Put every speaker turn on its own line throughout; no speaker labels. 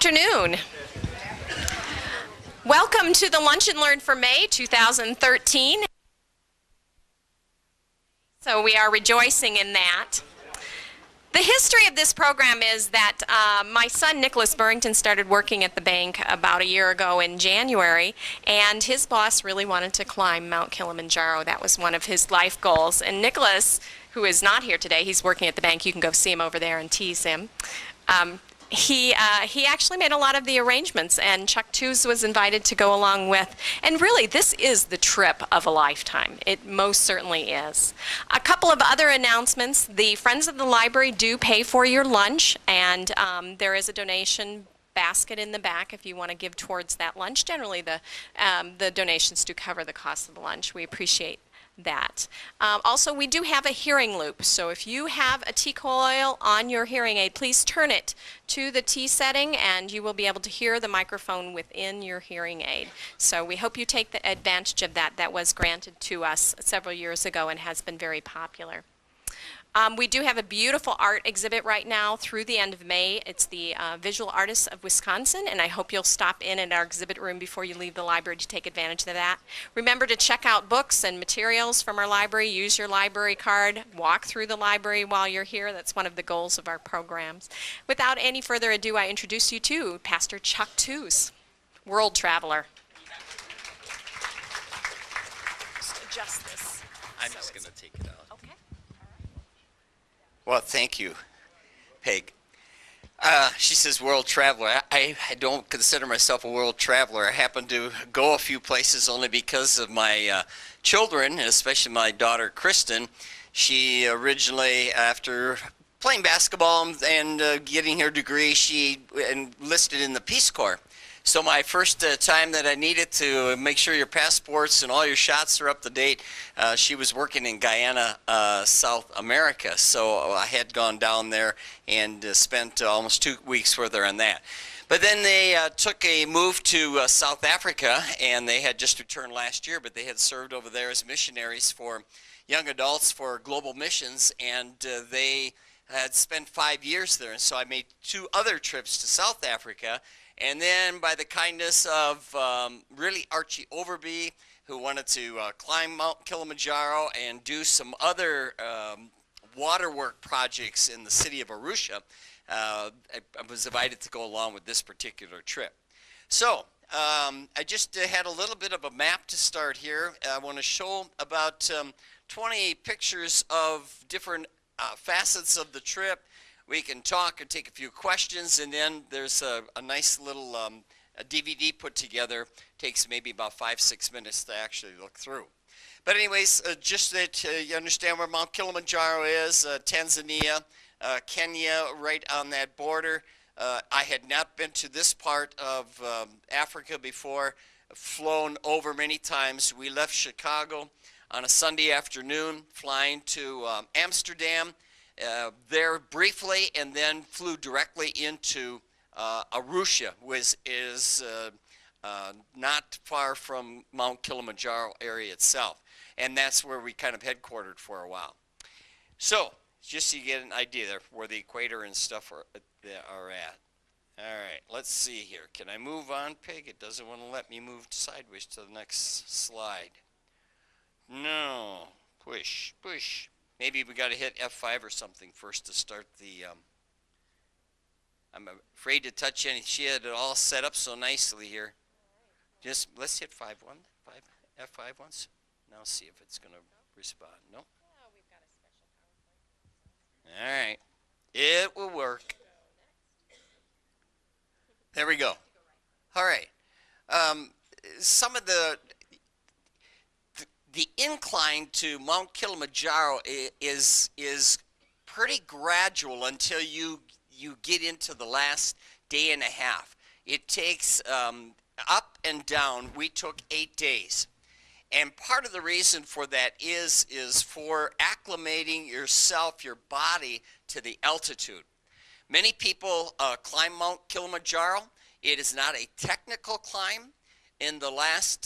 afternoon. Welcome to the Lunch and Learn for May 2013. So we are rejoicing in that. The history of this program is that my son Nicholas Burrington started working at the bank about a year ago in January, and his boss really wanted to climb Mount Kilimanjaro. That was one of his life goals. And Nicholas, who is not here today, he's working at the bank. You can go see him over there and tease him. He actually made a lot of the arrangements, and Chuck Tews was invited to go along with. And really, this is the trip of a lifetime. It most certainly is. A couple of other announcements. The Friends of the Library do pay for your lunch, and there is a donation basket in the back if you want to give towards that lunch. Generally, the donations do cover the cost of the lunch. We appreciate that. Also, we do have a hearing loop, so if you have a T-coil on your hearing aid, please turn it to the T setting and you will be able to hear the microphone within your hearing aid. So we hope you take the advantage of that. That was granted to us several years ago and has been very popular. We do have a beautiful art exhibit right now through the end of May. It's the Visual Artists of Wisconsin, and I hope you'll stop in at our exhibit room before you leave the library to take advantage of that. Remember to check out books and materials from our library. Use your library card. Walk through the library while you're here. That's one of the goals of our programs. Without any further ado, I introduce you to Pastor Chuck Tews, world traveler. Just adjust this.
I'm just going to take it out.
Okay.
Well, thank you, Peg. She says world traveler. I don't consider myself a world traveler. I happen to go a few places only because of my children, especially my daughter Kristen. She originally, after playing basketball and getting her degree, she enlisted in the Peace Corps. So my first time that I needed to make sure your passports and all your shots are up to date, she was working in Guyana, South America. So I had gone down there and spent almost 2 weeks with her on that. But then they took a move to South Africa, and they had just returned last year, but they had served over there as missionaries for young adults for global missions, and they had spent 5 years there. And so I made 2 other trips to South Africa. And then by the kindness of really Archie Overby, who wanted to climb Mount Kilimanjaro and do some other waterwork projects in the city of Arusha, I was invited to go along with this particular trip. So I just had a little bit of a map to start here. I want to show about 20 pictures of different facets of the trip. We can talk and take a few questions, and then there's a nice little a DVD put together. Takes maybe about 5-6 minutes to actually look through. But anyways, just that you understand where Mount Kilimanjaro is, Tanzania, Kenya, right on that border. I had not been to this part of Africa before, flown over many times. We left Chicago on a Sunday afternoon, flying to Amsterdam, there briefly, and then flew directly into Arusha, which is not far from Mount Kilimanjaro area itself. And that's where we kind of headquartered for a while. So, just so you get an idea there where the equator and stuff are at. All right, let's see here. Can I move on, Pig? It doesn't want to let me move sideways to the next slide. No. Push, push. Maybe we got to hit F5 or something first to start the, I'm afraid to touch any. She had it all set up so nicely here. Just, let's hit F5 once. Now see if it's going to respond. No? All right. It will work. There we go. All right. Some of the incline to Mount Kilimanjaro is pretty gradual until you get into the last day and a half. It takes up and down. We took 8 days. And part of the reason for that is for acclimating yourself, your body, to the altitude. Many people climb Mount Kilimanjaro. It is not a technical climb. In the last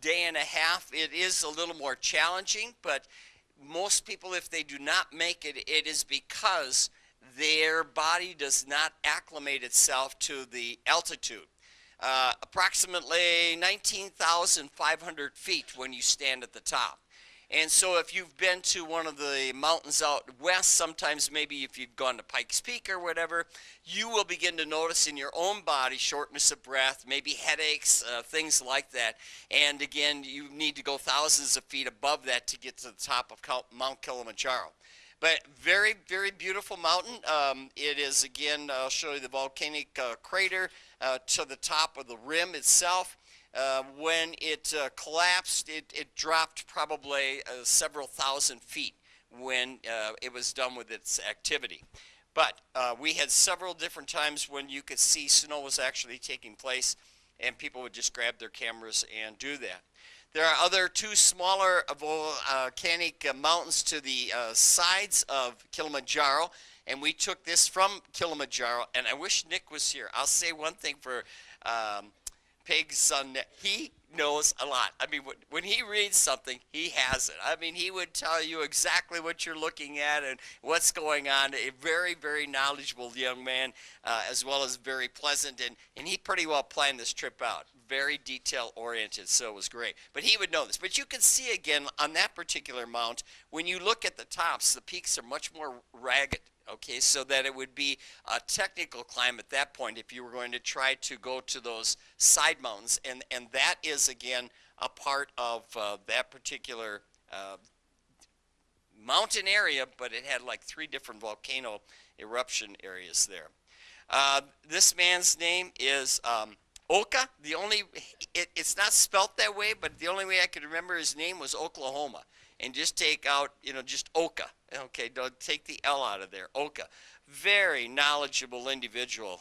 day and a half, it is a little more challenging, but most people, if they do not make it, it is because their body does not acclimate itself to the altitude. Approximately 19,500 feet when you stand at the top. And so if you've been to one of the mountains out west, sometimes maybe if you've gone to Pikes Peak or whatever, you will begin to notice in your own body shortness of breath, maybe headaches, things like that. And again, you need to go thousands of feet above that to get to the top of Mount Kilimanjaro. But very, very beautiful mountain. It is, again, I'll show you the volcanic crater to the top of the rim itself. When it collapsed, it dropped probably several thousand feet when it was done with its activity. But we had several different times when you could see snow was actually taking place, and people would just grab their cameras and do that. There are other two smaller volcanic mountains to the sides of Kilimanjaro, and we took this from Kilimanjaro, and I wish Nick was here. I'll say one thing for Peg's son, he knows a lot. I mean, when he reads something, he has it. I mean, he would tell you exactly what you're looking at and what's going on. A very, very knowledgeable young man, as well as very pleasant, and he pretty well planned this trip out. Very detail-oriented, so it was great. But he would know this. But you can see, again, on that particular mount, when you look at the tops, the peaks are much more ragged. Okay, so that it would be a technical climb at that point if you were going to try to go to those side mountains. And that is, again, a part of that particular mountain area, but it had like 3 different volcano eruption areas there. This man's name is Oka. It's not spelt that way, but the only way I could remember his name was Oklahoma. And just take out, just Oka. Okay, don't take the L out of there. Oka. Very knowledgeable individual.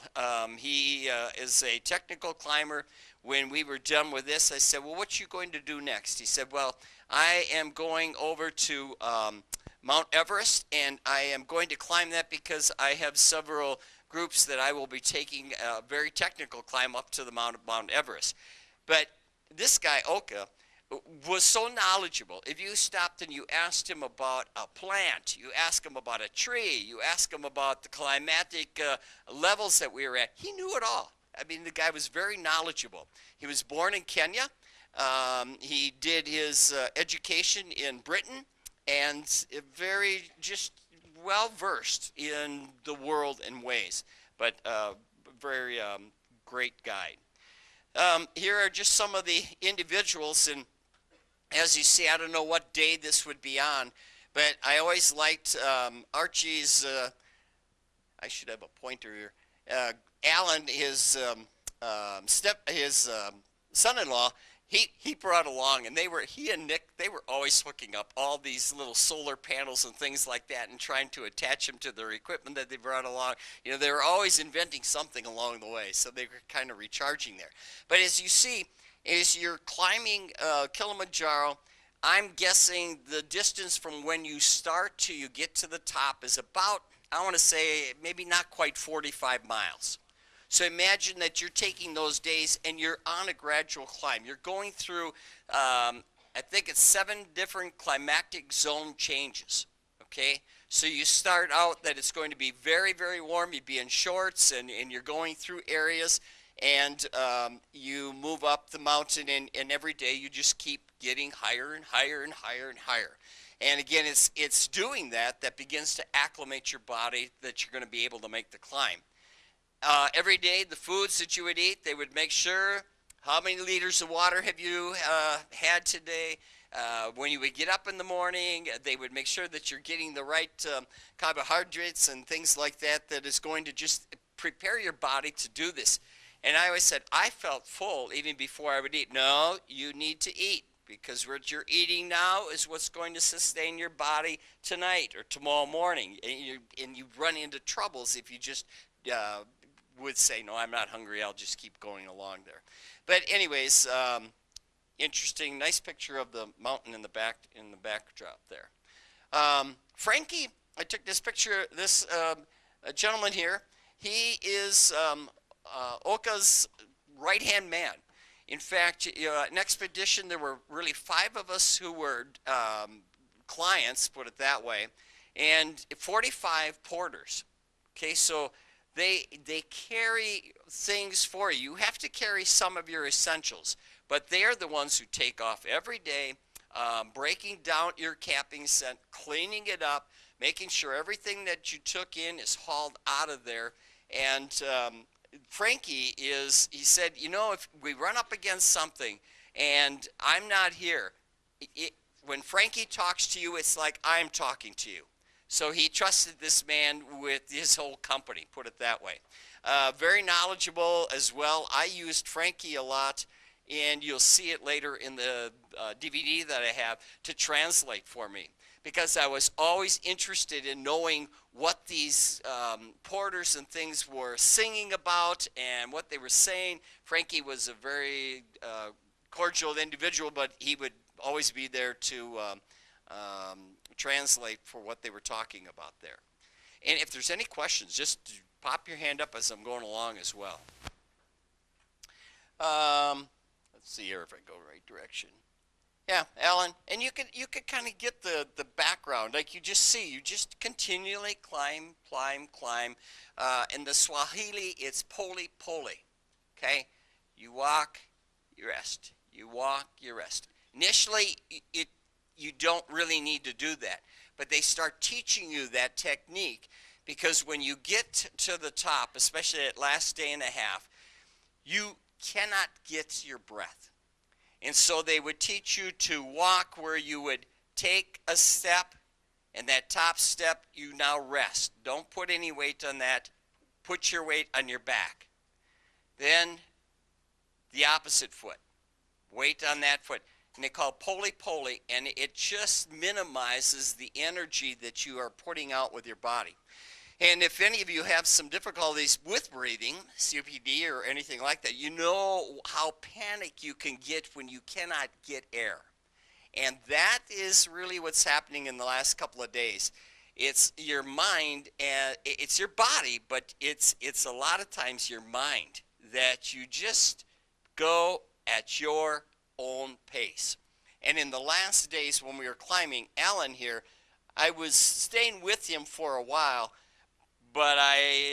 He is a technical climber. When we were done with this, I said, well, what you going to do next? He said, well, I am going over to Mount Everest, and I am going to climb that because I have several groups that I will be taking a very technical climb up to the Mount Everest. But this guy, Oka, was so knowledgeable. If you stopped and you asked him about a plant, you asked him about a tree, you asked him about the climatic levels that we were at, he knew it all. I mean, the guy was very knowledgeable. He was born in Kenya. He did his education in Britain, and very just well-versed in the world in ways, but very great guide. Here are just some of the individuals, and as you see, I don't know what day this would be on, but I always liked Archie's, I should have a pointer here, Alan, his son-in-law, he brought along, and he and Nick, they were always hooking up all these little solar panels and things like that and trying to attach them to their equipment that they brought along. They were always inventing something along the way, so they were kind of recharging there. But as you see, as you're climbing Kilimanjaro, I'm guessing the distance from when you start to you get to the top is about, I want to say, maybe not quite 45 miles. So imagine that you're taking those days and you're on a gradual climb. You're going through, I think it's 7 different climatic zone changes, okay? So you start out that it's going to be very, very warm. You'd be in shorts, and you're going through areas, and you move up the mountain, and every day you just keep getting higher and higher and higher and higher. And again, it's doing that begins to acclimate your body that you're going to be able to make the climb. Every day, the foods that you would eat, they would make sure how many liters of water have you had today. When you would get up in the morning, they would make sure that you're getting the right carbohydrates and things like that is going to just prepare your body to do this. And I always said, I felt full even before I would eat. No, you need to eat, because what you're eating now is what's going to sustain your body tonight or tomorrow morning. And you run into troubles if you just would say, no, I'm not hungry, I'll just keep going along there. But anyways, interesting, nice picture of the mountain in the backdrop there. Frankie, I took this picture, this gentleman here, he is Oka's right-hand man. In fact, an expedition, there were really 5 of us who were clients, put it that way, and 45 porters. Okay, so they carry things for you. You have to carry some of your essentials, but they're the ones who take off every day, breaking down your capping set, cleaning it up, making sure everything that you took in is hauled out of there. And Frankie he said, if we run up against something and I'm not here, when Frankie talks to you, it's like I'm talking to you. So he trusted this man with his whole company, put it that way. Very knowledgeable as well. I used Frankie a lot, and you'll see it later in the DVD that I have, to translate for me, because I was always interested in knowing what these porters and things were singing about and what they were saying. Frankie was a very cordial individual, but he would always be there to translate for what they were talking about there. And if there's any questions, just pop your hand up as I'm going along as well. Let's see here if I go the right direction. Yeah, Alan, and you could kind of get the background, like you just continually climb. In the Swahili, it's pole. Okay, you walk, you rest. You walk, you rest. Initially, you don't really need to do that, but they start teaching you that technique, because when you get to the top, especially that last day and a half, you cannot get your breath. And so they would teach you to walk where you would take a step, and that top step you now rest. Don't put any weight on that. Put your weight on your back. Then the opposite foot. Weight on that foot. And they call pole, and it just minimizes the energy that you are putting out with your body. And if any of you have some difficulties with breathing, COPD or anything like that, you know how panic you can get when you cannot get air. And that is really what's happening in the last couple of days. It's your mind, and it's your body, but it's a lot of times your mind, that you just go at your own pace. And in the last days when we were climbing, Alan here, I was staying with him for a while, but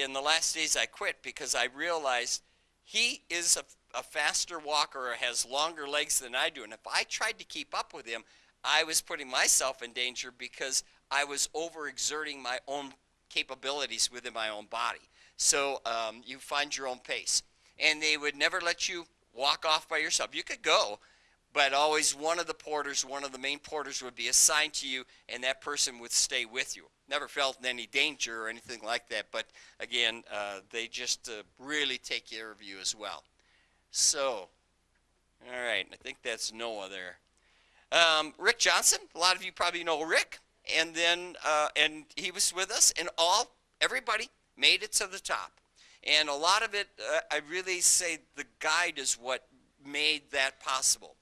in the last days I quit, because I realized he is a faster walker, or has longer legs than I do. And if I tried to keep up with him, I was putting myself in danger, because I was overexerting my own capabilities within my own body. So you find your own pace. And they would never let you walk off by yourself. You could go, but always one of the main porters would be assigned to you, and that person would stay with you. Never felt in any danger or anything like that, but again, they just really take care of you as well. So, all right, I think that's Noah there. Rick Johnson, a lot of you probably know Rick, and then and he was with us, and everybody made it to the top. And a lot of it, I really say the guide is what made that possible.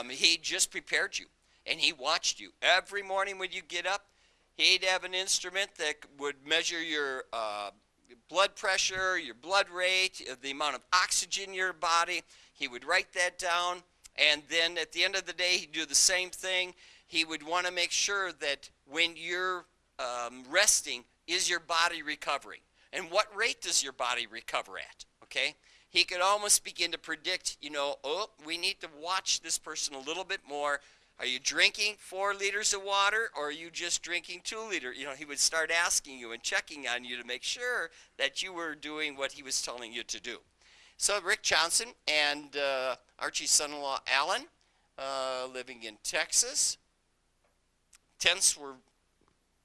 He just prepared you, and he watched you. Every morning when you get up, he'd have an instrument that would measure your blood pressure, your blood rate, the amount of oxygen in your body. He would write that down, and then at the end of the day, he'd do the same thing. He would want to make sure that when you're resting, is your body recovering? And what rate does your body recover at? Okay? He could almost begin to predict, we need to watch this person a little bit more. Are you drinking 4 liters of water, or are you just drinking 2 liters? He would start asking you and checking on you to make sure that you were doing what he was telling you to do. So Rick Johnson and Archie's son-in-law, Alan, living in Texas. Tents were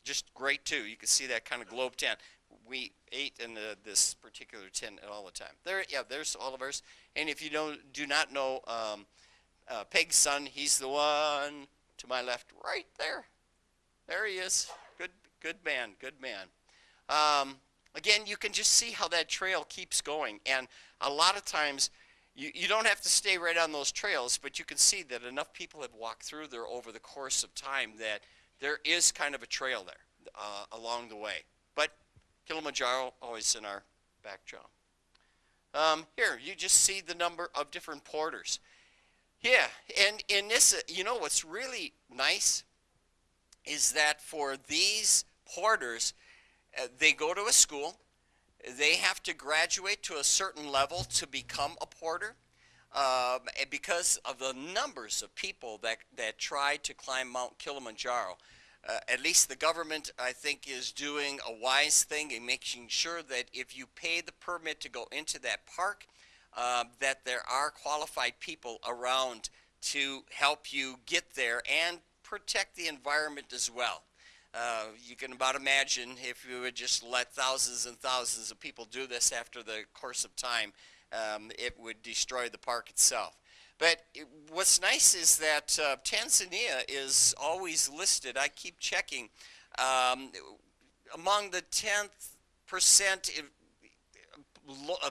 just great, too. You can see that kind of globe tent. We ate in this particular tent all the time. There's all of ours. And if you do not know Peg's son, he's the one to my left, right there. There he is. Good man. Again, you can just see how that trail keeps going. And a lot of times, you don't have to stay right on those trails, but you can see that enough people have walked through there over the course of time that there is kind of a trail there along the way. But Kilimanjaro always in our backdrop. Here, you just see the number of different porters. Yeah, and in this, what's really nice is that for these porters, they go to a school, they have to graduate to a certain level to become a porter. And because of the numbers of people that try to climb Mount Kilimanjaro, at least the government, I think, is doing a wise thing in making sure that if you pay the permit to go into that park, that there are qualified people around to help you get there and protect the environment as well. You can about imagine if you would just let thousands and thousands of people do this after the course of time, it would destroy the park itself. But what's nice is that Tanzania is always listed. I keep checking among the 10th%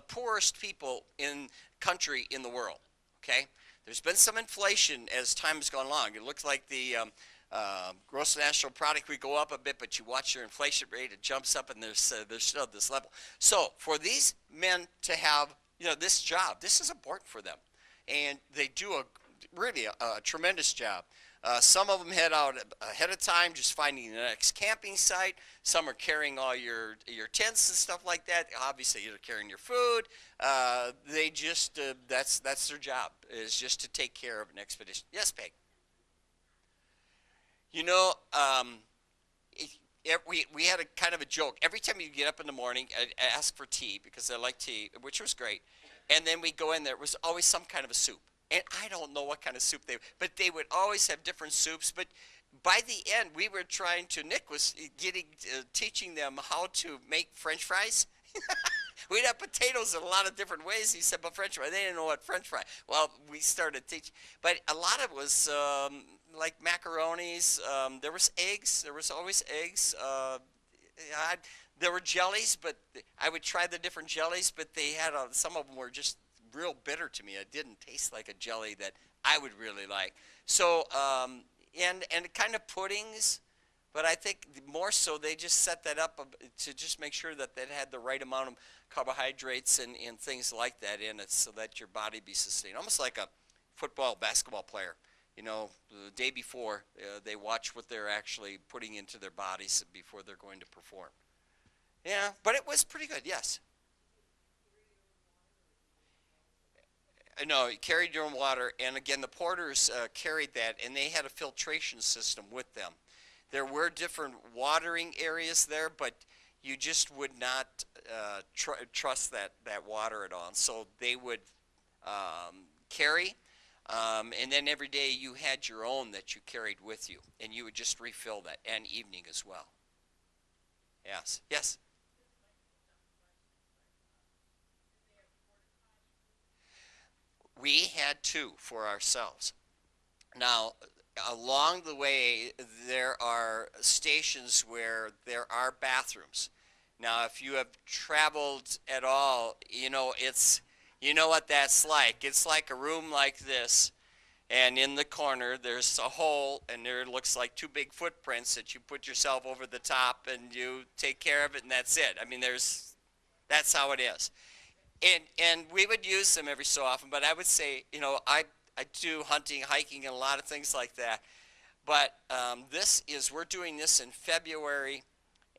poorest people in country in the world. Okay, there's been some inflation as time has gone along. It looks like the gross national product would go up a bit, but you watch your inflation rate, it jumps up, and there's still at this level. So for these men to have this job, this is important for them, and they do really a tremendous job. Some of them head out ahead of time, just finding the next camping site. Some are carrying all your tents and stuff like that. Obviously, you're carrying your food. They just that's their job, is just to take care of an expedition. Yes, Peg. You know, we had a kind of a joke. Every time you get up in the morning, I'd ask for tea because I like tea, which was great. And then we go in there. It was always some kind of a soup. And I don't know what kind of soup but they would always have different soups. But by the end, we were trying to, Nick was teaching them how to make French fries. We'd have potatoes in a lot of different ways. He said, but French fry, they didn't know what French fry. Well, we started teaching. But a lot of it was like macaronis. There was eggs. There was always eggs. There were jellies, but I would try the different jellies, but they had some of them were just real bitter to me. It didn't taste like a jelly that I would really like. So, and kind of puddings, but I think more so they just set that up to just make sure that they had the right amount of carbohydrates and things like that in it so that your body be sustained. Almost like a football, basketball player. You know, the day before, they watch what they're actually putting into their bodies before they're going to perform. Yeah, but it was pretty good, yes. No, you carried your own water, and again, the porters carried that, and they had a filtration system with them. There were different watering areas there, but you just would not trust that water at all. And so they would carry, and then every day you had your own that you carried with you, and you would just refill that, and evening as well. Yes, yes. We had two for ourselves. Now, along the way, there are stations where there are bathrooms. Now, if you have traveled at all, you know what that's like. It's like a room like this, and in the corner there's a hole, and there looks like two big footprints that you put yourself over the top, and you take care of it, and that's it. I mean, that's how it is. And we would use them every so often, but I would say, I do hunting, hiking, and a lot of things like that. But we're doing this in February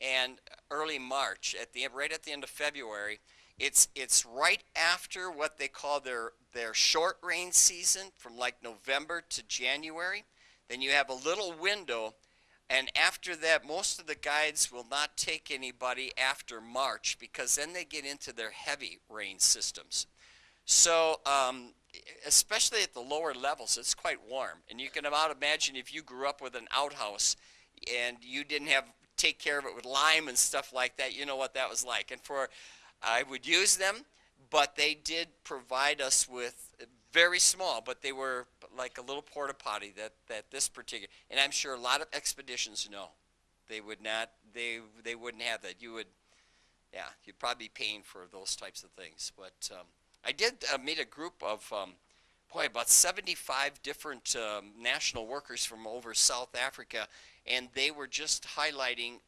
and early March, right at the end of February. It's right after what they call their short rain season, from like November to January. Then you have a little window. And after that, most of the guides will not take anybody after March because then they get into their heavy rain systems. So, especially at the lower levels, it's quite warm. And you can about imagine if you grew up with an outhouse and you didn't take care of it with lime and stuff like that, you know what that was like. And I would use them, but they did provide us with very small, but they were like a little porta potty that this particular, and I'm sure a lot of expeditions they would not, they wouldn't have that. You'd probably be paying for those types of things. But I did meet a group of about 75 different national workers from over South Africa, and they were just highlighting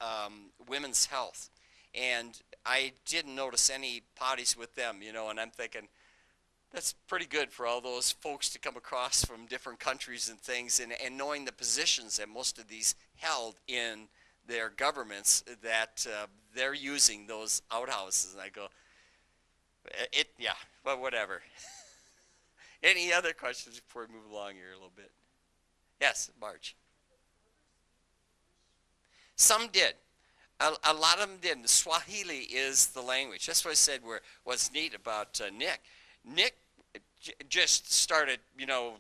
women's health. And I didn't notice any potties with them, and I'm thinking, that's pretty good for all those folks to come across from different countries and things, and knowing the positions that most of these held in their governments that they're using those outhouses. And I go, yeah, but whatever. Any other questions before we move along here a little bit? Yes, Marge. Some did. A lot of them didn't. Swahili is the language. That's what I said what's neat about Nick. Nick just started,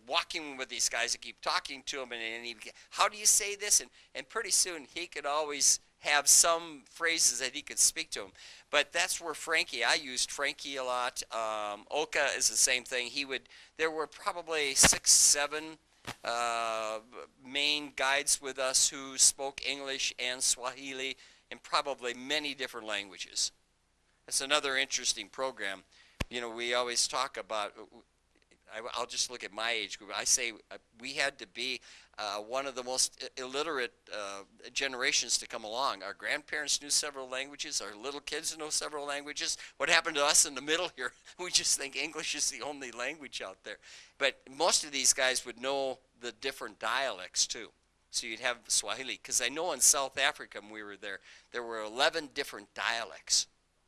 walking with these guys and keep talking to them. And he, how do you say this? And pretty soon he could always have some phrases that he could speak to them. But that's where I used Frankie a lot. Oka is the same thing. There were probably 6, 7 main guides with us who spoke English and Swahili and probably many different languages. It's another interesting program. We always talk about, I'll just look at my age group. I say we had to be one of the most illiterate generations to come along. Our grandparents knew several languages. Our little kids know several languages. What happened to us in the middle here? We just think English is the only language out there. But most of these guys would know the different dialects too. So you'd have Swahili. Because I know in South Africa when we were there were 11 different dialects.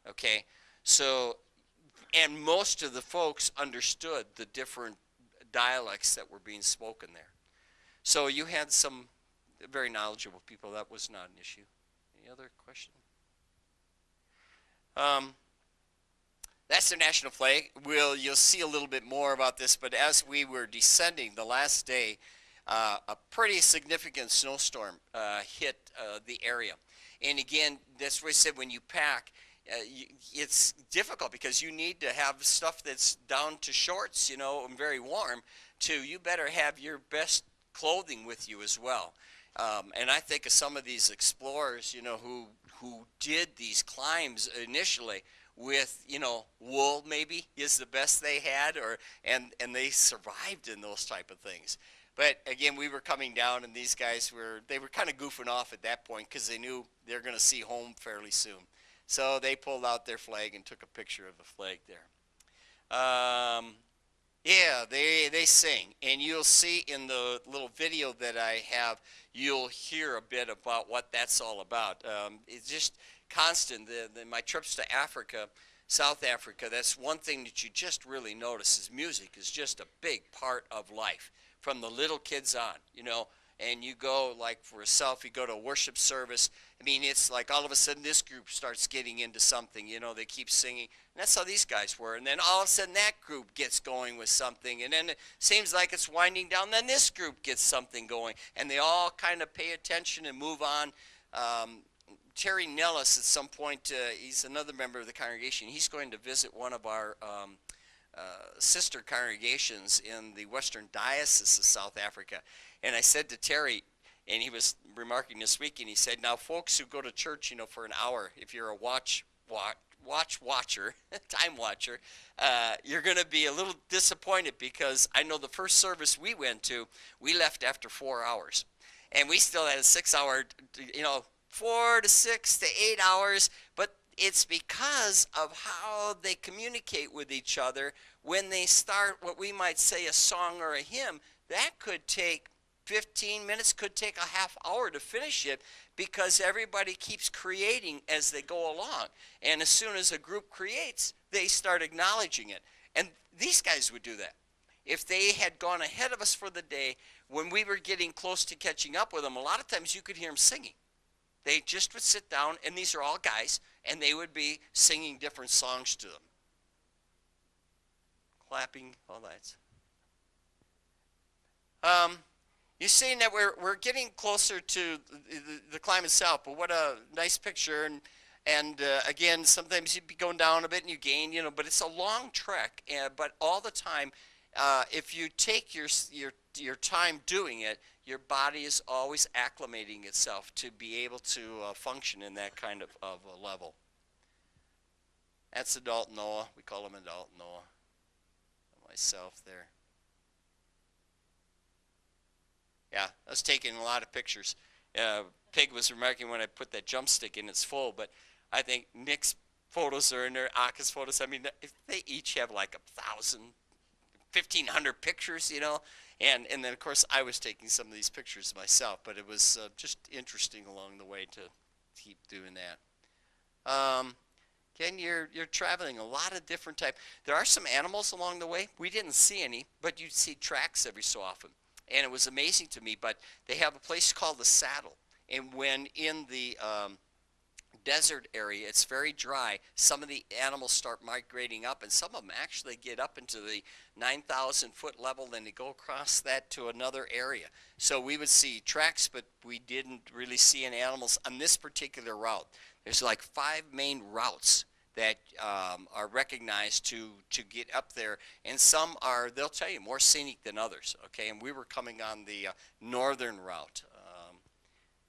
Okay? So, and most of the folks understood the different dialects that were being spoken there. So you had some very knowledgeable people. That was not an issue. Any other question? That's the national flag. You'll see a little bit more about this, but as we were descending the last day, a pretty significant snowstorm hit the area. And again, that's what I said, when you pack, it's difficult because you need to have stuff that's down to shorts, and very warm, you better have your best clothing with you as well. And I think of some of these explorers, who did these climbs initially with, wool maybe is the best they had, and they survived in those type of things. But again, we were coming down, and these guys were kind of goofing off at that point because they knew they were going to see home fairly soon. So they pulled out their flag and took a picture of the flag there. Yeah, they sing, and you'll see in the little video that I have, you'll hear a bit about what that's all about. It's just constant. My trips to Africa, South Africa, that's one thing that you just really notice is music is just a big part of life from the little kids on, and you go, like for yourself, you go to a worship service. I mean, it's like all of a sudden this group starts getting into something, they keep singing. And that's how these guys were. And then all of a sudden that group gets going with something. And then it seems like it's winding down. Then this group gets something going. And they all kind of pay attention and move on. Terry Nellis at some point, he's another member of the congregation. He's going to visit one of our sister congregations in the Western Diocese of South Africa. And I said to Terry, and he was remarking this week, and he said, now folks who go to church, for an hour, if you're a watcher, time watcher, you're going to be a little disappointed because I know the first service we went to, we left after 4 hours. And we still had a 6-hour, 4 to 6 to 8 hours, but it's because of how they communicate with each other when they start what we might say a song or a hymn. That could take 15 minutes, could take a half hour to finish it because everybody keeps creating as they go along. And as soon as a group creates, they start acknowledging it. And these guys would do that. If they had gone ahead of us for the day, when we were getting close to catching up with them, a lot of times you could hear them singing. They just would sit down, and these are all guys, and they would be singing different songs to them. Clapping, all that. You're seeing that we're getting closer to the climb itself, but what a nice picture. And again, sometimes you'd be going down a bit and you gain, but it's a long trek. But all the time, if you take your time doing it, your body is always acclimating itself to be able to function in that kind of a level. That's adult Noah. We call him adult Noah. Myself there. Yeah, I was taking a lot of pictures. Pig was remarking when I put that jump stick in, it's full, but I think Nick's photos are in there, Aka's photos. I mean, if they each have like 1,000, 1,500 pictures, and then of course I was taking some of these pictures myself, but it was just interesting along the way to keep doing that. Again, you're traveling a lot of different type. There are some animals along the way. We didn't see any, but you'd see tracks every so often, and it was amazing to me. But they have a place called the Saddle, and when in the desert area, it's very dry. Some of the animals start migrating up, and some of them actually get up into the 9,000 foot level, then they go across that to another area. So we would see tracks, but we didn't really see any animals on this particular route. There's like 5 main routes that are recognized to get up there, and some are, they'll tell you, more scenic than others. Okay, and we were coming on the northern route.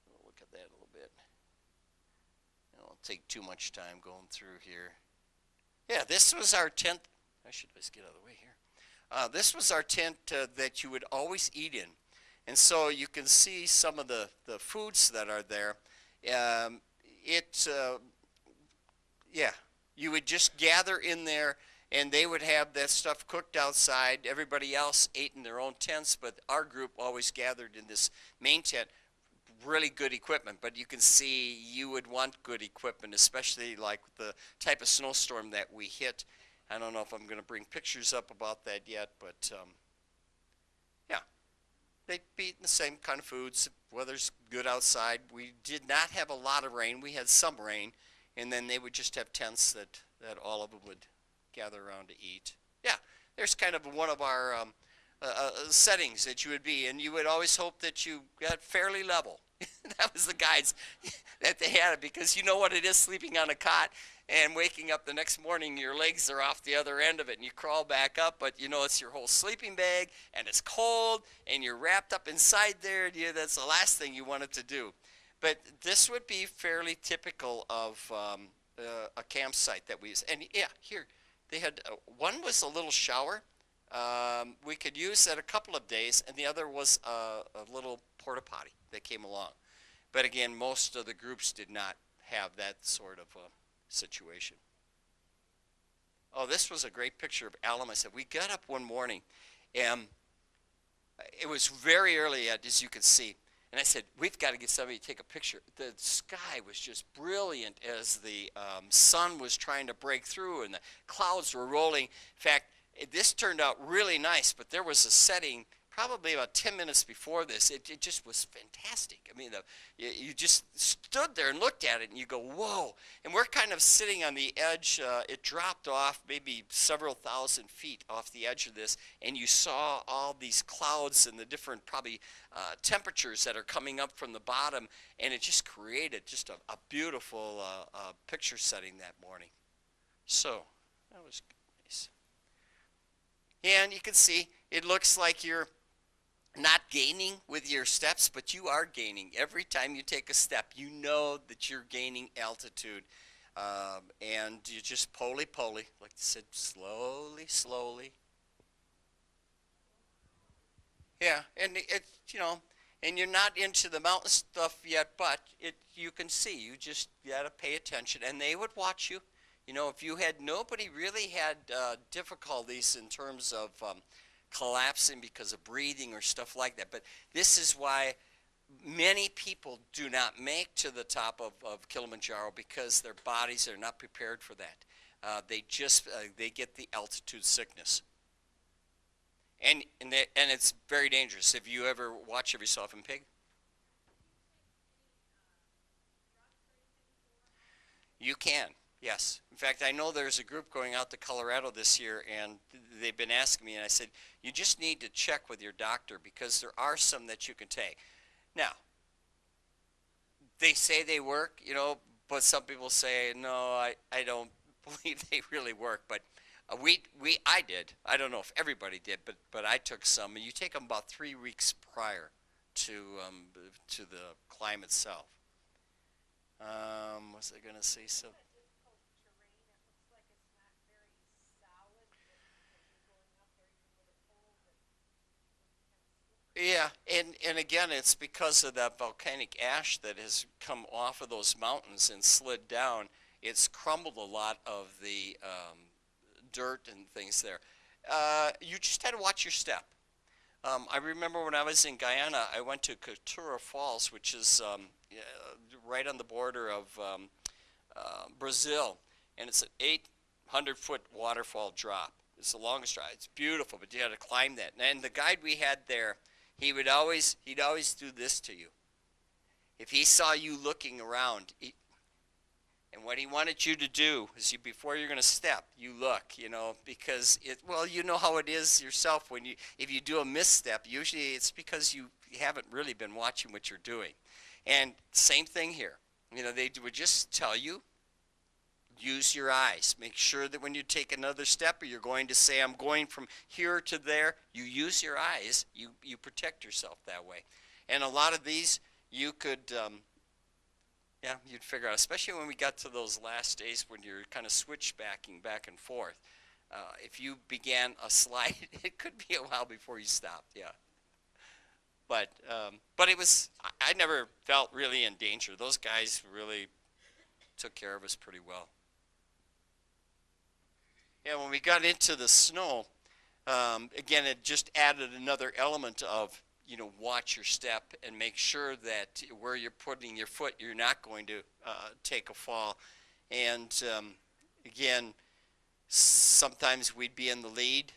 We'll look at that a little bit. Take too much time going through here. Yeah, this was our tent. I should just get out of the way here. This was our tent that you would always eat in. And so you can see some of the foods that are there. Yeah, you would just gather in there, and they would have that stuff cooked outside. Everybody else ate in their own tents, but our group always gathered in this main tent. Really good equipment, but you can see you would want good equipment, especially like the type of snowstorm that we hit. I don't know if I'm going to bring pictures up about that yet, but yeah, they'd be eating the same kind of foods. Weather's good outside. We did not have a lot of rain. We had some rain, and then they would just have tents that all of them would gather around to eat. Yeah, there's kind of one of our settings that you would be, and you would always hope that you got fairly level. That was the guides that they had, because you know what it is sleeping on a cot and waking up the next morning, your legs are off the other end of it, and you crawl back up, but you know it's your whole sleeping bag, and it's cold, and you're wrapped up inside there. That's the last thing you wanted to do. But this would be fairly typical of a campsite that we use. And yeah, here, they had, one was a little shower. We could use that a couple of days, and the other was a little porta potty that came along. But again, most of the groups did not have that sort of situation. Oh, this was a great picture of Alum. I said, we got up one morning, and it was very early, as you can see, and I said, we've got to get somebody to take a picture. The sky was just brilliant as the sun was trying to break through, and the clouds were rolling. In fact, this turned out really nice, but there was a setting probably about 10 minutes before this. It just was fantastic. I mean, you just stood there and looked at it, and you go, whoa. And we're kind of sitting on the edge. It dropped off maybe several thousand feet off the edge of this, and you saw all these clouds and the different probably temperatures that are coming up from the bottom, and it just created just a beautiful picture setting that morning. So that was nice. And you can see it looks like you're not gaining with your steps, but you are gaining. Every time you take a step, you know that you're gaining altitude. And you just poly-poly, like I said, slowly, slowly. Yeah, and and you're not into the mountain stuff yet, but you can see. You just got to pay attention, and they would watch you. If you had, nobody really had difficulties in terms of collapsing because of breathing or stuff like that. But this is why many people do not make to the top of Kilimanjaro, because their bodies are not prepared for that. They get the altitude sickness. And it's very dangerous. If you ever watch every so often, Pig? You can. Yes. In fact, I know there's a group going out to Colorado this year, and they've been asking me, and I said, you just need to check with your doctor, because there are some that you can take. Now, they say they work, but some people say, no, I don't believe they really work. But I did. I don't know if everybody did, but I took some, and you take them about 3 weeks prior to the climb itself. Was I going to say something? Yeah, and again, it's because of that volcanic ash that has come off of those mountains and slid down. It's crumbled a lot of the dirt and things there. you just had to watch your step. I remember when I was in Guyana, I went to Couture Falls, which is right on the border of Brazil, and it's an 800-foot waterfall drop. It's the longest drop. It's beautiful, but you had to climb that. And the guide we had there, he'd always do this to you. If he saw you looking around, and what he wanted you to do is before you're going to step, you look, because you know how it is yourself if you do a misstep, usually it's because you haven't really been watching what you're doing. And same thing here. They would just tell you, use your eyes. Make sure that when you take another step or you're going to say, I'm going from here to there, you use your eyes. You protect yourself that way. And a lot of these you could, you'd figure out, especially when we got to those last days when you're kind of switchbacking back and forth. If you began a slide, it could be a while before you stopped, yeah. But it was, I never felt really in danger. Those guys really took care of us pretty well. Yeah, when we got into the snow, again, it just added another element of, watch your step and make sure that where you're putting your foot, you're not going to take a fall. And again, sometimes we'd be in the lead.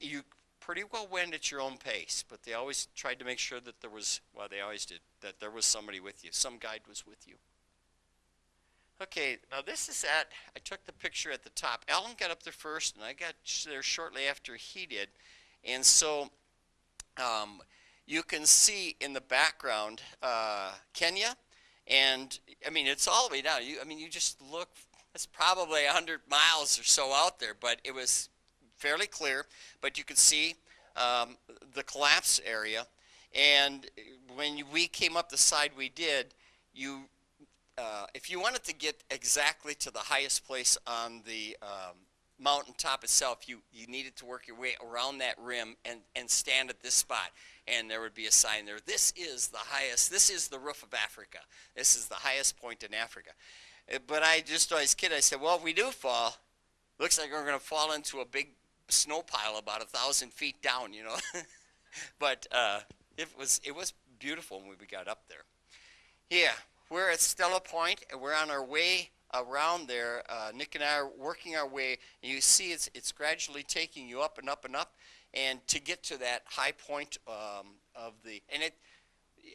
You pretty well went at your own pace, but they always tried to make sure that they always did, that there was somebody with you. Some guide was with you. Okay, now this is I took the picture at the top. Alan got up there first, and I got there shortly after he did. And so you can see in the background Kenya, and I mean, it's all the way down. You just look, it's probably 100 miles or so out there, but it was fairly clear. But you could see the collapse area, and when we came up the side we did, if you wanted to get exactly to the highest place on the mountaintop itself, you needed to work your way around that rim and stand at this spot. And there would be a sign there, this is the highest, this is the roof of Africa. This is the highest point in Africa. But I just always kid, I said, well, if we do fall, looks like we're going to fall into a big snow pile about 1,000 feet down, But it was beautiful when we got up there. Yeah. We're at Stella Point, and we're on our way around there. Nick and I are working our way, and you see it's gradually taking you up and up and up, and to get to that high point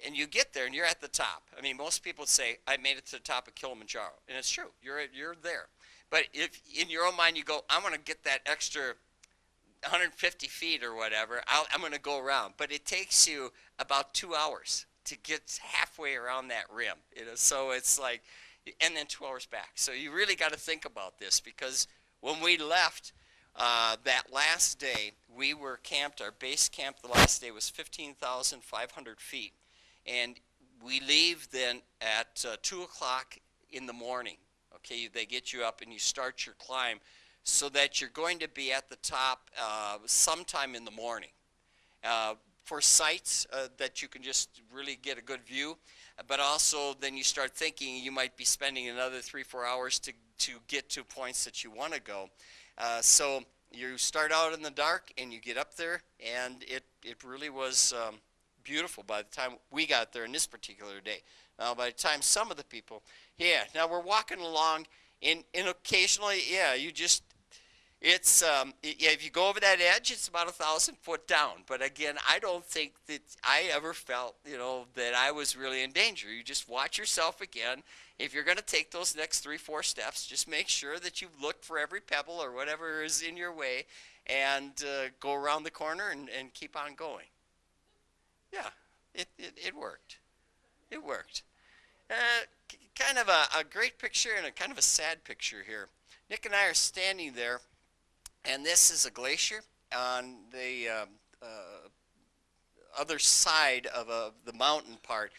and you get there, and you're at the top. I mean, most people say, I made it to the top of Kilimanjaro, and it's true. You're there. But if in your own mind you go, I'm going to get that extra 150 feet or whatever, I'm going to go around. But it takes you about 2 hours to get halfway around that rim, so it's like, and then 2 hours back. So you really got to think about this, because when we left that last day, we were camped, our base camp the last day was 15,500 feet, and we leave then at 2 o'clock in the morning. Okay, they get you up and you start your climb so that you're going to be at the top sometime in the morning. For sights that you can just really get a good view, but also then you start thinking you might be spending another 3-4 hours to get to points that you want to go. So you start out in the dark and you get up there, and it really was beautiful by the time we got there in this particular day. Now by the time some of the people, now we're walking along, and occasionally, you just, it's if you go over that edge, it's about 1,000 foot down. But again, I don't think that I ever felt, that I was really in danger. You just watch yourself again. If you're going to take those next 3-4 steps, just make sure that you've looked for every pebble or whatever is in your way, and go around the corner and keep on going. Yeah, it worked. It worked. Kind of a great picture and a kind of a sad picture here. Nick and I are standing there. And this is a glacier on the other side of the mountain part.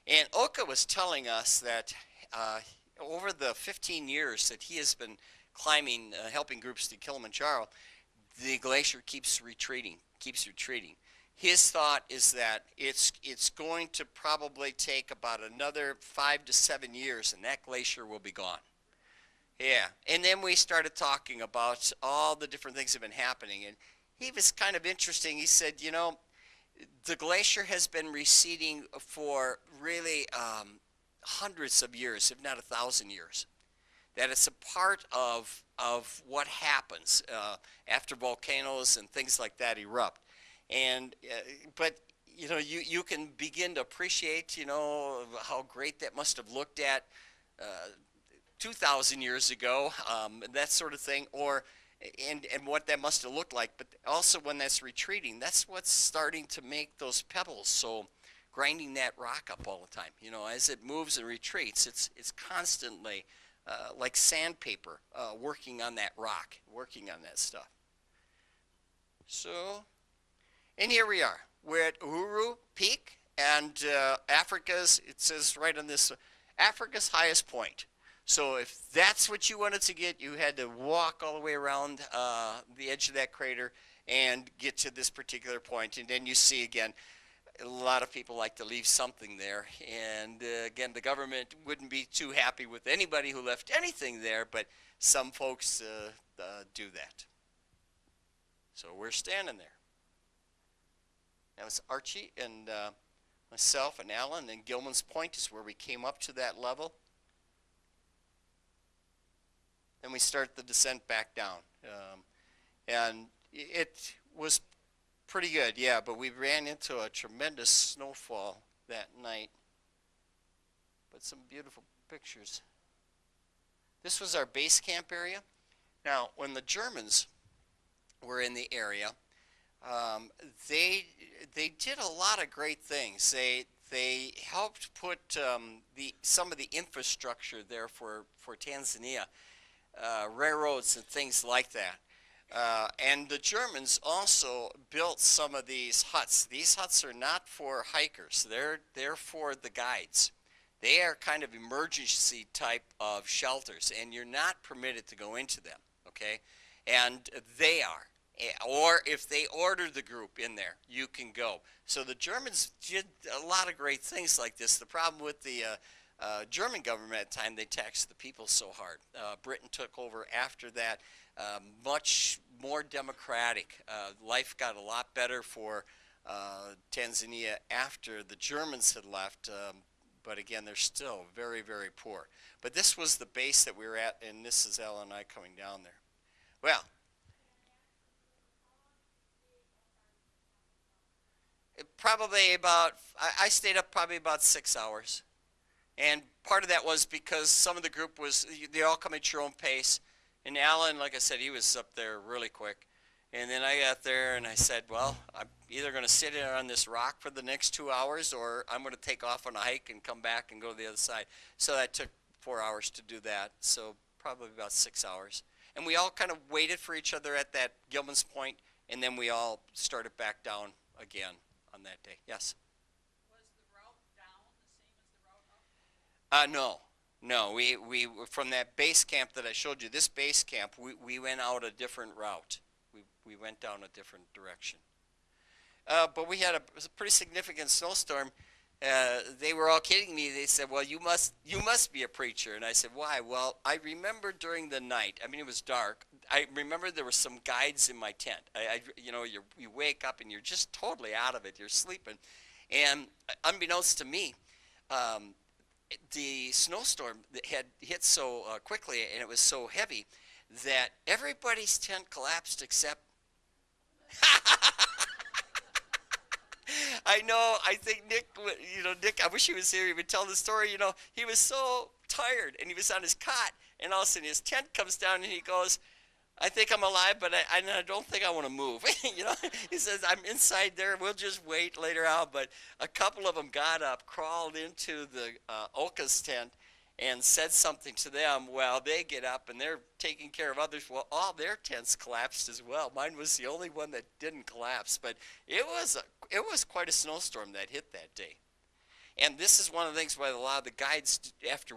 And Oka was telling us that over the 15 years that he has been climbing, helping groups to Kilimanjaro, the glacier keeps retreating. His thought is that it's going to probably take about another 5 to 7 years, and that glacier will be gone. Yeah, and then we started talking about all the different things that have been happening, and he was kind of interesting. He said, you know, the glacier has been receding for really hundreds of years, if not 1,000 years. That it's a part of what happens after volcanoes and things like that erupt. And but you know, you can begin to appreciate, you know, how great that must have looked at uh, 2,000 years ago, that sort of thing, or and what that must have looked like. But also when that's retreating, that's what's starting to make those pebbles so grinding that rock up all the time. You know, as it moves and retreats, it's constantly like sandpaper working on that rock, working on that stuff. So, and here we are. We're at Uhuru Peak, and Africa's, it says right on this, Africa's highest point. So if that's what you wanted to get, you had to walk all the way around the edge of that crater and get to this particular point. And then you see again, a lot of people like to leave something there. And again, the government wouldn't be too happy with anybody who left anything there, but some folks do that. So we're standing there. That was Archie and myself and Alan, and Gilman's Point is where we came up to that level. Then we start the descent back down. And it was pretty good, yeah, but we ran into a tremendous snowfall that night. But some beautiful pictures. This was our base camp area. Now, when the Germans were in the area, they did a lot of great things. They helped put some of the infrastructure there for Tanzania, railroads and things like that. And the Germans also built some of these huts. These huts are not for hikers. They're for the guides. They are kind of emergency type of shelters, and you're not permitted to go into them, okay? And they are. Or if they order the group in there, you can go. So the Germans did a lot of great things like this. The problem with the German government at the time, they taxed the people so hard. Britain took over after that, much more democratic. Life got a lot better for Tanzania after the Germans had left, but again, they're still very, very poor. But this was the base that we were at, and this is Ella and I coming down there. Well, probably about, I stayed up probably about 6 hours. And part of that was because some of the group was, they all come at your own pace. And Alan, like I said, he was up there really quick. And then I got there and I said, well, I'm either going to sit here on this rock for the next 2 hours, or I'm going to take off on a hike and come back and go to the other side. So that took 4 hours to do that. So probably about 6 hours. And we all kind of waited for each other at that Gilman's Point, and then we all started back down again on that day. Yes?
Was the route down the same as the route up?
No. We from that base camp that I showed you, this base camp, we went out a different route. We went down a different direction. But we had a pretty significant snowstorm. They were all kidding me. They said, well, you must be a preacher. And I said, why? Well, I remember during the night, I mean, it was dark. I remember there were some guides in my tent. You know, you wake up and you're just totally out of it. You're sleeping. And unbeknownst to me, the snowstorm had hit so quickly, and it was so heavy that everybody's tent collapsed except I know. I think Nick, I wish he was here. He would tell the story. You know, he was so tired, and he was on his cot, and all of a sudden his tent comes down, and he goes, I think I'm alive, but I don't think I want to move. You know, he says, I'm inside there. We'll just wait later out. But a couple of them got up, crawled into the Oka's tent, and said something to them. Well, they get up, and they're taking care of others. Well, all their tents collapsed as well. Mine was the only one that didn't collapse. But it was quite a snowstorm that hit that day. And this is one of the things why a lot of the guides, after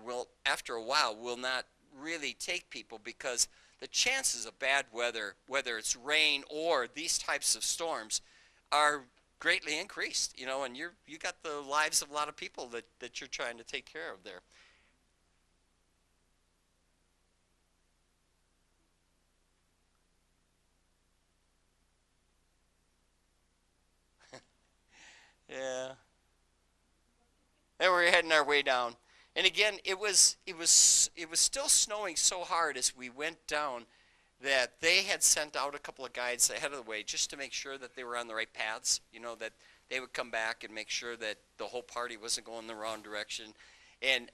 a while, will not really take people, because the chances of bad weather, whether it's rain or these types of storms, are greatly increased. You know, and you got the lives of a lot of people that you're trying to take care of there. Yeah. And we're heading our way down. And again, it was still snowing so hard as we went down that they had sent out a couple of guides ahead of the way just to make sure that they were on the right paths, that they would come back and make sure that the whole party wasn't going the wrong direction. And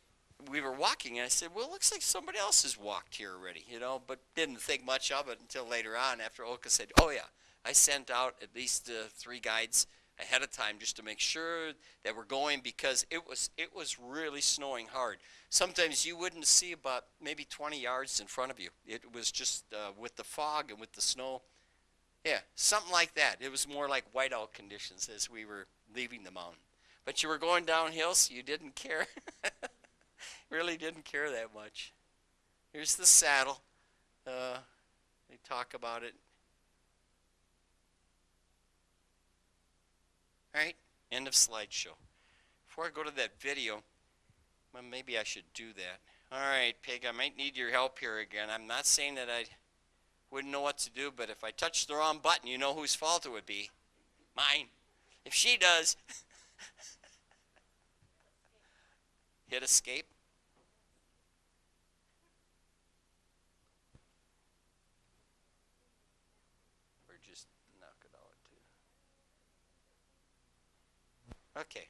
we were walking, and I said, well, it looks like somebody else has walked here already, but didn't think much of it until later on after Olka said, oh, yeah, I sent out at least 3 guides ahead of time just to make sure that we're going, because it was really snowing hard. Sometimes you wouldn't see about maybe 20 yards in front of you. It was just with the fog and with the snow. Yeah, something like that. It was more like whiteout conditions as we were leaving the mountain. But you were going downhill, so you didn't care. Really didn't care that much. Here's the saddle. They talk about it. All right, end of slideshow. Before I go to that video, well, maybe I should do that. All right, Pig, I might need your help here again. I'm not saying that I wouldn't know what to do, but if I touch the wrong button, you know whose fault it would be. Mine. If she does. Hit escape. Or just knock it out too. Okay.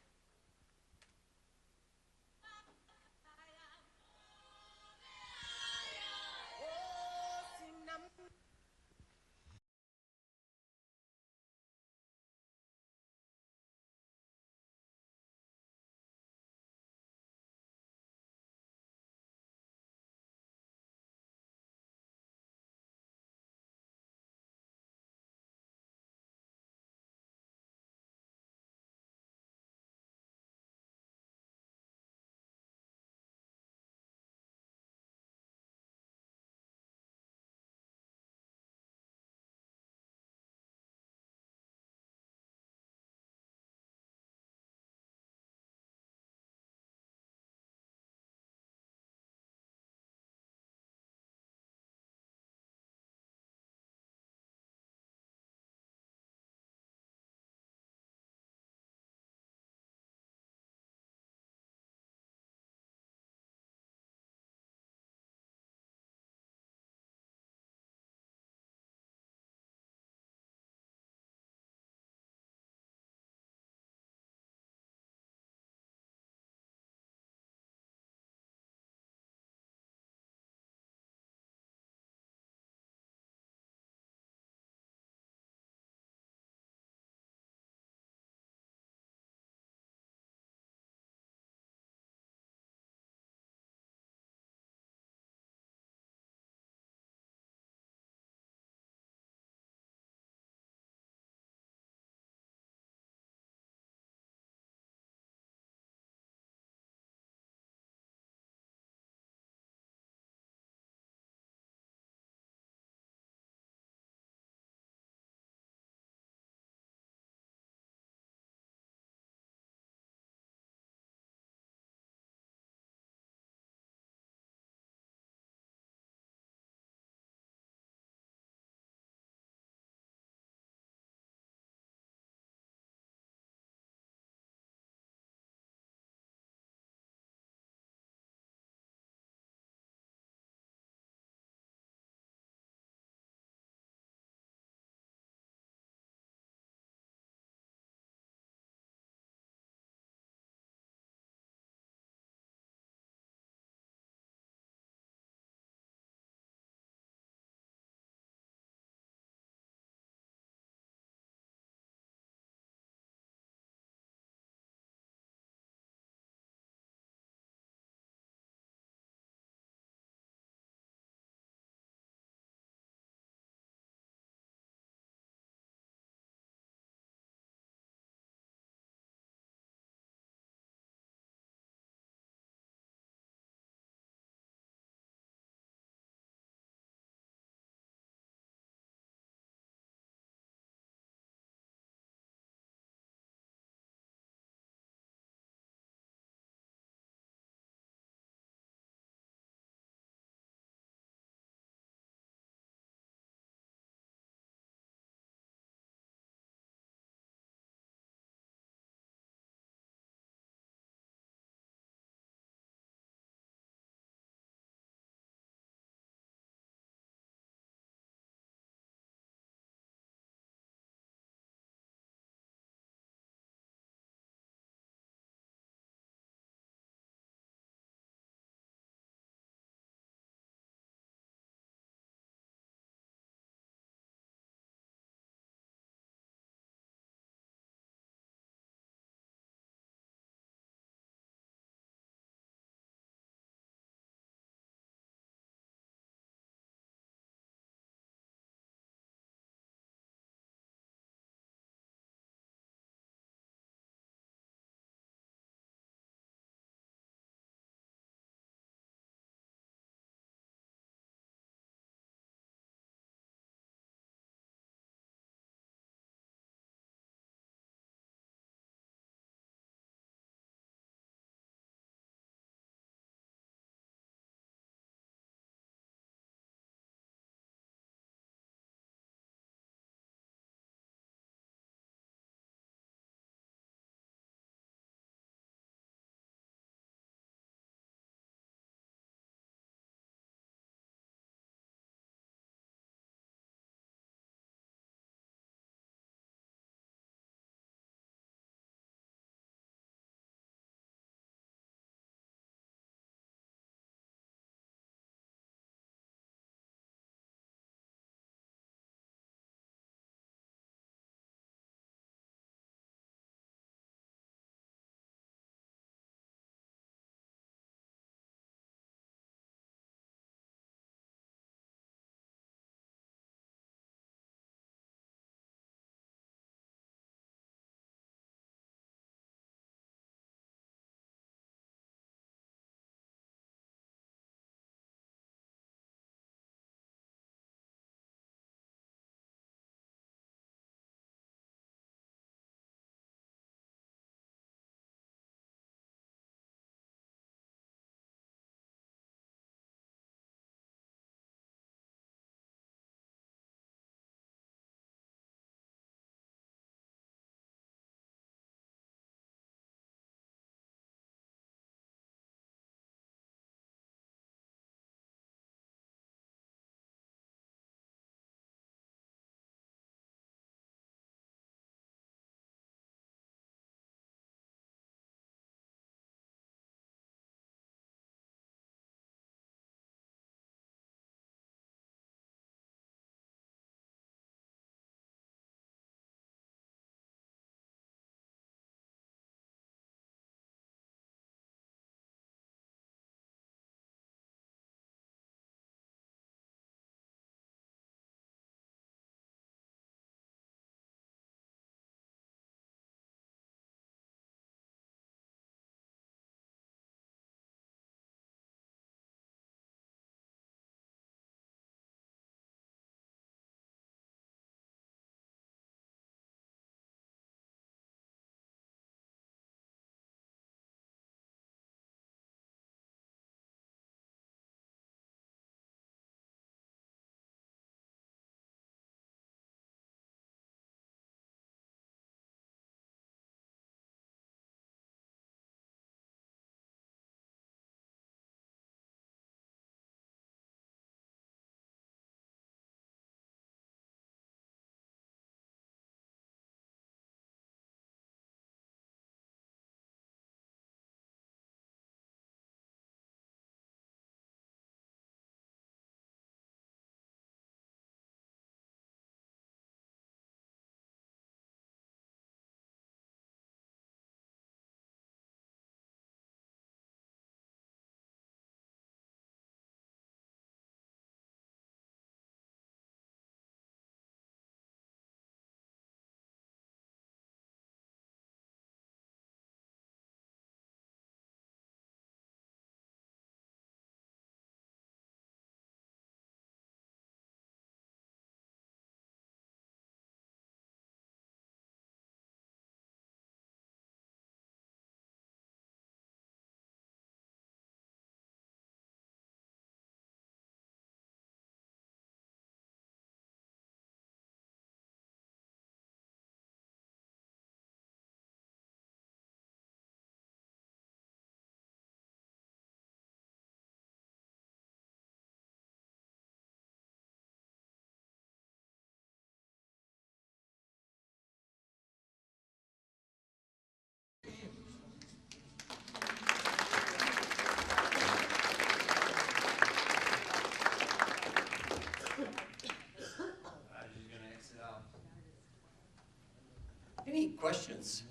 Any questions?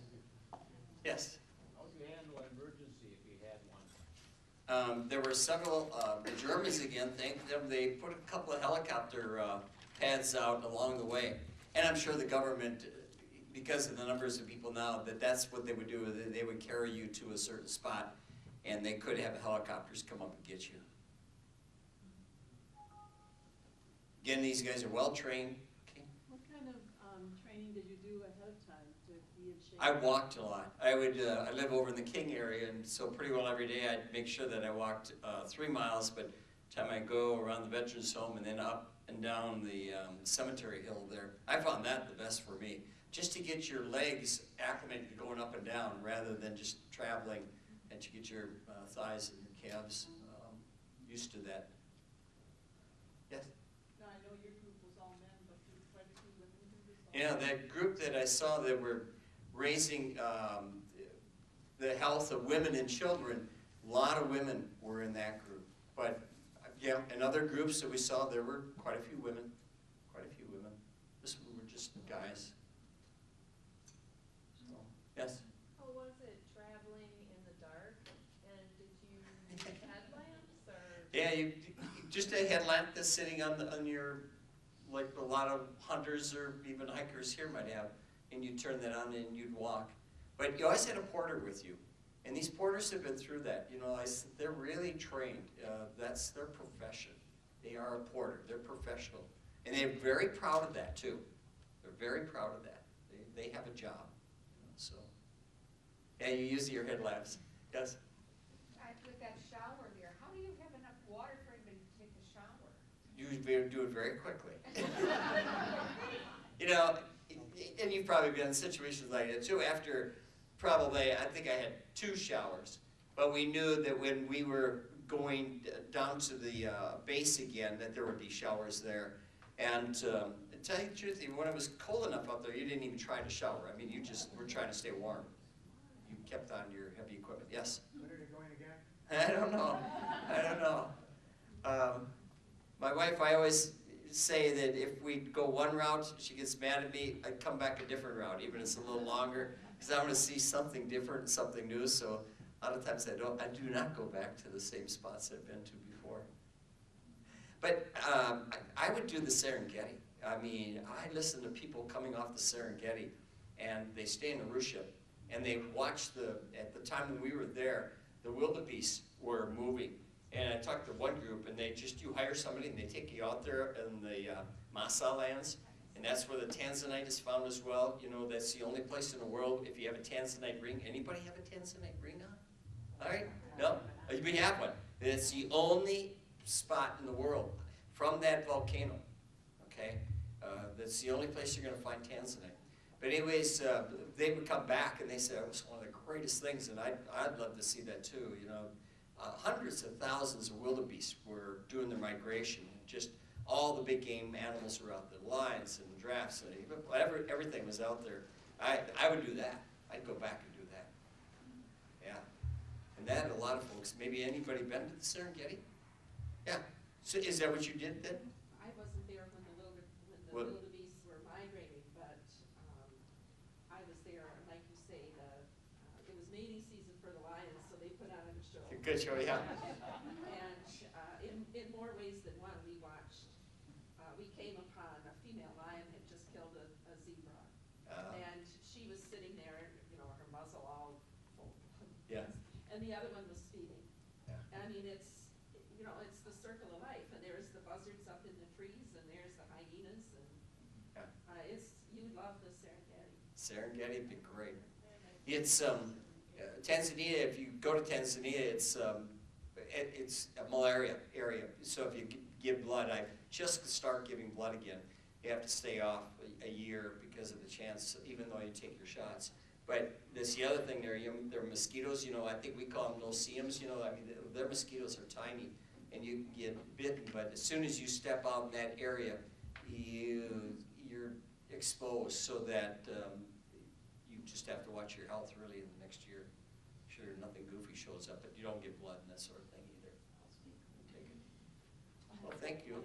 Yes?
How would you handle an emergency if you had one?
There were several, the Germans again, thank them, they put a couple of helicopter pads out along the way. And I'm sure the government, because of the numbers of people now, that's what they would do. They would carry you to a certain spot, and they could have helicopters come up and get you. Again, these guys are well trained. Okay.
What kind of training did you do ahead of time to be in shape?
I walked a lot. I live over in the King area, and so pretty well every day I'd make sure that I walked 3 miles, but time I go around the Veterans Home and then up and down the cemetery hill there. I found that the best for me, just to get your legs acclimated to going up and down rather than just traveling, and to get your thighs and your calves used to that. Yes?
Now, I know your group was all men, but you quite a few women who was all
Yeah, that group that I saw that were raising the health of women and children, a lot of women were in that group. But yeah, in other groups that we saw, there were quite a few women. Quite a few women. This one were just guys. So, yes?
How was it traveling in the dark? And did you use headlamps or?
Yeah, you just a headlamp that's sitting on your, like a lot of hunters or even hikers here might have, and you turn that on and you'd walk. But you always had a porter with you. And these porters have been through that. You know, they're really trained. That's their profession. They are a porter. They're professional. And they're very proud of that, too. They're very proud of that. They have a job. So, yeah, you use your headlamps. Yes?
With that shower there, how do you have enough water for anybody to take a shower?
You do it very quickly. You know, and you've probably been in situations like that, too. After probably, I think I had 2 showers, but we knew that when we were going down to the base again, that there would be showers there. And to tell you the truth, even when it was cold enough out there, you didn't even try to shower. I mean, you just were trying to stay warm. You kept on your heavy equipment. Yes?
When are they going again?
I don't know. I don't know. My wife, I always say that if we go one route, she gets mad at me, I'd come back a different route, even if it's a little longer, because I want to see something different and something new. So a lot of times I do not go back to the same spots I've been to before. But I would do the Serengeti. I mean, I listen to people coming off the Serengeti, and they stay in the roof ship, and they watch at the time when we were there, the wildebeest were moving. And I talked to one group, and you hire somebody, and they take you out there in the Masa lands, and that's where the tanzanite is found as well. You know, that's the only place in the world, if you have a tanzanite ring. Anybody have a tanzanite ring on? All right? No? We have one. It's the only spot in the world from that volcano, okay? That's the only place you're going to find tanzanite. But anyways, they would come back, and they said it was one of the greatest things, and I'd love to see that too, you know. Hundreds of thousands of wildebeest were doing their migration. Just all the big game animals were out there, lions and giraffes, and everything was out there. I would do that. I'd go back and do that. Yeah. And that, a lot of folks, maybe anybody been to the Serengeti? Yeah. So is that what you did then?
I wasn't there when the wildebeest were migrating, but I was there, and like you say, it was mating season for the lions, so they put on a show.
Good show, yeah.
And in more ways than one, we came upon a female lion had just killed a zebra. And she was sitting there, you know, her muzzle all full.
Yeah.
And the other one was feeding.
Yeah.
I mean, it's the circle of life, and there's the buzzards up in the trees, and there's the hyenas, and you'd love the Serengeti.
Serengeti would be great. It's Tanzania. If you go to Tanzania, it's a malaria area. So if you give blood, I just start giving blood again. You have to stay off a year because of the chance, even though you take your shots. But that's the other thing there. There are mosquitoes. You know, I think we call them no-see-ums. You know, I mean, their mosquitoes are tiny, and you get bitten. But as soon as you step out in that area, you're exposed, so that you just have to watch your health really in the next year. Sure, nothing goofy shows up, but you don't get blood and that sort of thing either. Take it. Well, thank you.